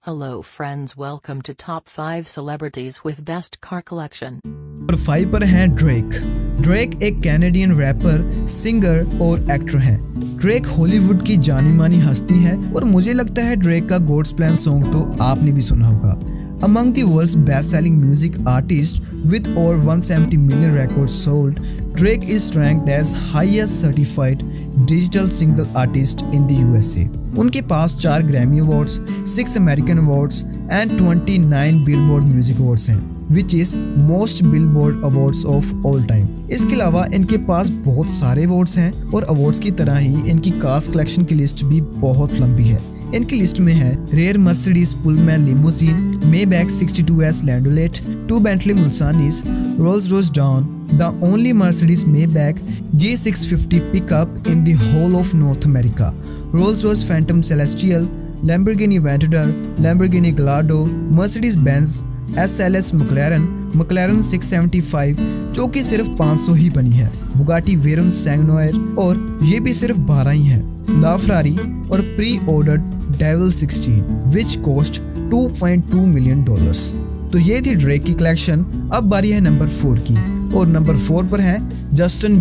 Hello friends, welcome to top 5 celebrities with best car collection. Number 5 पर हैं Drake एक Canadian wrapper, singer और actor हैं। Drake Hollywood की जानी मानी हस्ती है और मुझे लगता है ड्रेक का गॉड्स प्लान सॉन्ग तो आपने भी सुना होगा। Among the world's best-selling music artists with over 170 million records sold, Drake is ranked as highest certified digital single artist in the USA. उनके पास 4 Grammy awards, 6 American awards and 29 billboard music awards हैं, which is most Billboard awards of all time. इसके अलावा इनके पास बहुत सारे awards हैं और awards की तरह ही इनकी कार्स कलेक्शन की लिस्ट भी बहुत लंबी है। इनकी लिस्ट में है rare Mercedes Pullman limousine, Maybach 62S landaulet, 2 Bentley Mulsannes, Rolls Royce Dawn, the only Mercedes Maybach G650 pickup in the whole of North America, Rolls-Royce Phantom Celestial, Lamborghini Aventador, Lamborghini Gallardo, Mercedes-Benz SLS McLaren 675 जो कि सिर्फ 500 ही बनी है, Bugatti Veyron Sanguinaire और ये भी सिर्फ 12 ही है, ला फरारी और pre-ordered Devil 16 which cost $2.2 million। तो ये थी ड्रेक की कलेक्शन। अब बारी है नंबर 4 की और नंबर 4 पर है जस्टिन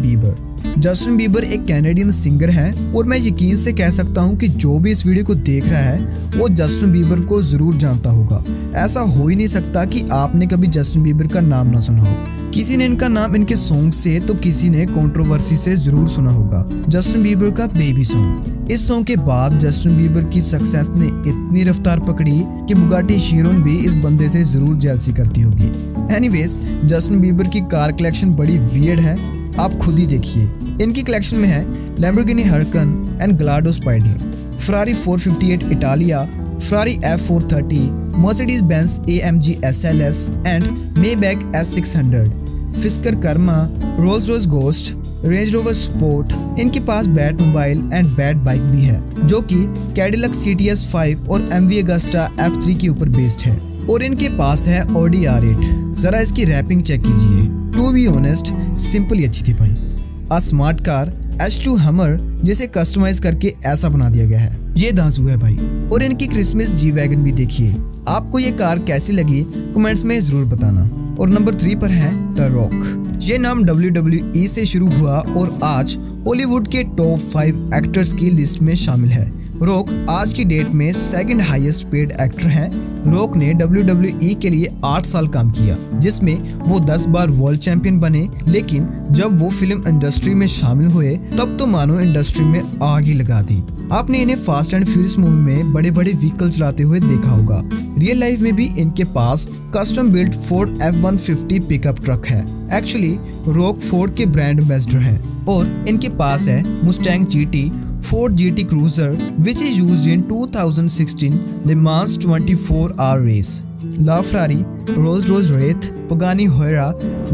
बीबर एक कैनेडियन सिंगर है और मैं यकीन से कह सकता हूँ कि जो भी इस वीडियो को देख रहा है वो जस्टिन बीबर को जरूर जानता होगा। ऐसा हो ही नहीं सकता कि आपने कभी जस्टिन बीबर का नाम ना सुना हो। किसी ने इनका नाम इनके सॉन्ग से तो किसी ने कंट्रोवर्सी से जरूर सुना होगा। जस्टिन बीबर का बेबी सॉन्ग। इस सॉन्ग के बाद जस्टिन बीबर की सक्सेस ने इतनी रफ्तार पकड़ी कि बुगाटी शिरोन भी इस बंदे से जरूर जेलसी करती होगी। एनीवेज, जस्टिन बीबर की कार कलेक्शन बड़ी वियर्ड है, आप खुद ही देखिए। इनकी कलेक्शन में है Lamborghini Huracan and Gallardo Spider, Ferrari 458 Italia, Ferrari F430, Mercedes-Benz AMG SLS and Maybach S600, Fisker Karma, Rolls-Royce Ghost, Range Rover Sport। इनके पास Batmobile and bat bike भी है जो कि Cadillac CTS 5 और MV Agusta F3 के ऊपर based है और इनके पास है Audi R8। जरा इसकी रैपिंग चेक कीजिए। टू बी ऑनेस्ट, सिंपल ही अच्छी थी भाई। आ स्मार्ट कार H2 Hummer जिसे कस्टमाइज करके ऐसा बना दिया गया है, ये दांसू है भाई। और इनकी क्रिसमस जी वैगन भी देखिए। आपको ये कार कैसी लगी कमेंट्स में जरूर बताना। और नंबर 3 पर है द रॉक। ये नाम WWE से शुरू हुआ और आज हॉलीवुड के टॉप 5 एक्टर्स की लिस्ट में शामिल है। रॉक आज की डेट में सेकंड हाईएस्ट पेड एक्टर हैं। रॉक ने WWE के लिए 8 साल काम किया, जिसमें वो 10 बार वर्ल्ड चैंपियन बने, लेकिन जब वो फिल्म इंडस्ट्री में शामिल हुए तब तो मानो इंडस्ट्री में आग ही लगा दी। आपने इन्हें फास्ट एंड फ्यूरियस मूवी में बड़े बड़े व्हीकल चलाते हुए देखा होगा। रियल लाइफ में भी इनके पास custom built Ford F150 pickup truck है। एक्चुअली रॉक फोर्ड के ब्रांड एम्बेसडर हैं और इनके पास है Mustang GT, Ford GT Cruiser which is used in 2016 Le Mans 24-hour race, LaFerrari, Rolls-Royce Wraith, Pagani Huayra,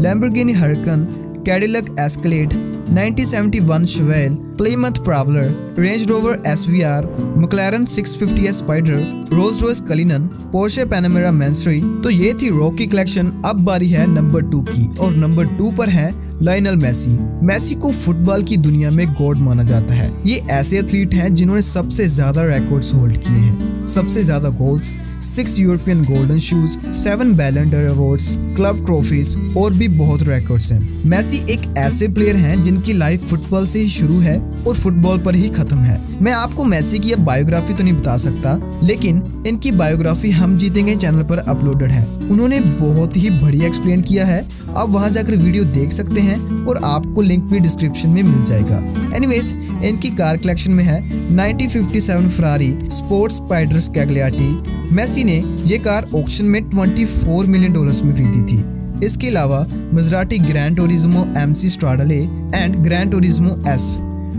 Lamborghini Huracan, Cadillac Escalade, 1971 Chevelle, Plymouth Prowler, Range Rover SVR, McLaren 650S Spider, Rolls-Royce Cullinan, Porsche Panamera Mansory। तो ये थी rock की collection. अब बारी है number 2 की और number 2 पर है लायनल मेसी को फुटबॉल की दुनिया में गॉड माना जाता है। ये ऐसे एथलीट हैं जिन्होंने सबसे ज्यादा रिकॉर्ड्स होल्ड किए हैं, सबसे ज्यादा गोल्स, 6 यूरोपियन गोल्डन शूज, 7 बैलन ड'ओर अवार्ड्स, क्लब ट्रॉफीज और भी बहुत रिकॉर्ड्स हैं। मेसी एक ऐसे प्लेयर हैं जिनकी लाइफ फुटबॉल से ही शुरू है और फुटबॉल पर ही खत्म है। मैं आपको मेसी की अब बायोग्राफी तो नहीं बता सकता, लेकिन इनकी बायोग्राफी हम जीतेंगे चैनल पर अपलोडेड है। उन्होंने बहुत ही बढ़िया एक्सप्लेन किया है, आप वहां जाकर वीडियो देख सकते हैं और आपको लिंक भी डिस्क्रिप्शन में मिल जाएगा। एनीवेज, इनकी कार कलेक्शन में है 1957 Ferrari Sport Spider Scaglietti। Messi ने ये कार ऑक्शन में $24 मिलियन में खरीदी थी। इसके अलावा Maserati Gran Turismo MC Stradale and Gran Turismo S,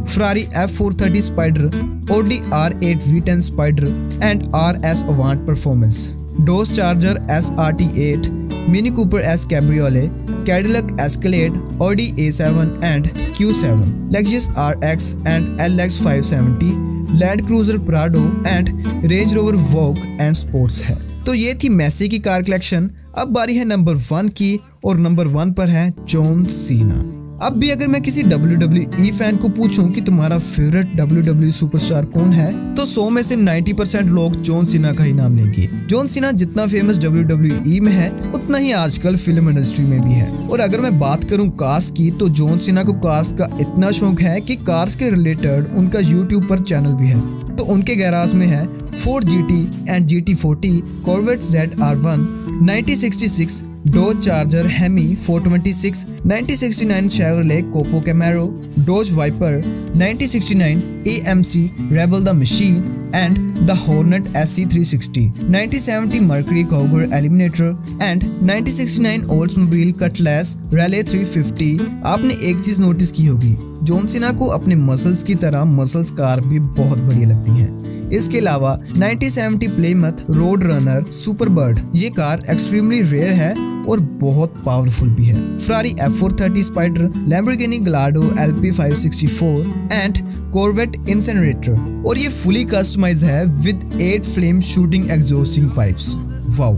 Ferrari F430 Spider, Audi R8 V10 Spider and RS Avant Performance, Dodge Charger SRT8, Mini Cooper S Cabriolet, Cadillac Escalade, Audi A7 and Q7, Lexus RX and LX 570, Land Cruiser Prado and Range Rover Vogue and Sports है। तो ये थी Messi की car collection. अब बारी है number 1 की और नंबर 1 पर है जॉन सीना। अब भी अगर मैं किसी WWE फैन को पूछूं कि तुम्हारा फेवरेट WWE सुपरस्टार कौन है, तो 100 में से 90% लोग जॉन सीना का ही नाम लेंगे। जॉन सीना जितना फेमस WWE में है, उतना ही आजकल फिल्म इंडस्ट्री में भी है। और अगर मैं बात करूं कार्स की, तो जॉन सीना को कार्स का इतना शौक है कि कार्स के रिलेटेड उनका YouTube पर चैनल भी है। तो उनके गैराज में है Ford GT and GT40, Corvette ZR1, 1966 Dodge Charger Hemi 426, 1969 Chevrolet COPO Camaro, Dodge Viper, 1969 AMC Rebel the Machine and the Hornet SC360, 1970 Mercury Cougar Eliminator and 1969 Oldsmobile Cutlass Rallye 350। आपने एक चीज notice की होगी, John Cena को अपने muscles की तरह muscles car भी बहुत बढ़िया लगती है। इसके अलावा 1970 प्लेमथ रोड रनर सुपरबर्ड, ये कार एक्सट्रीमली रेयर है और बहुत पावरफुल भी है। Ferrari F430 spider, Lamborghini Gallardo LP564 and Corvette Incinerator, और ये फुली कस्टमाइज है with 8 flame shooting exhausting pipes. Wow.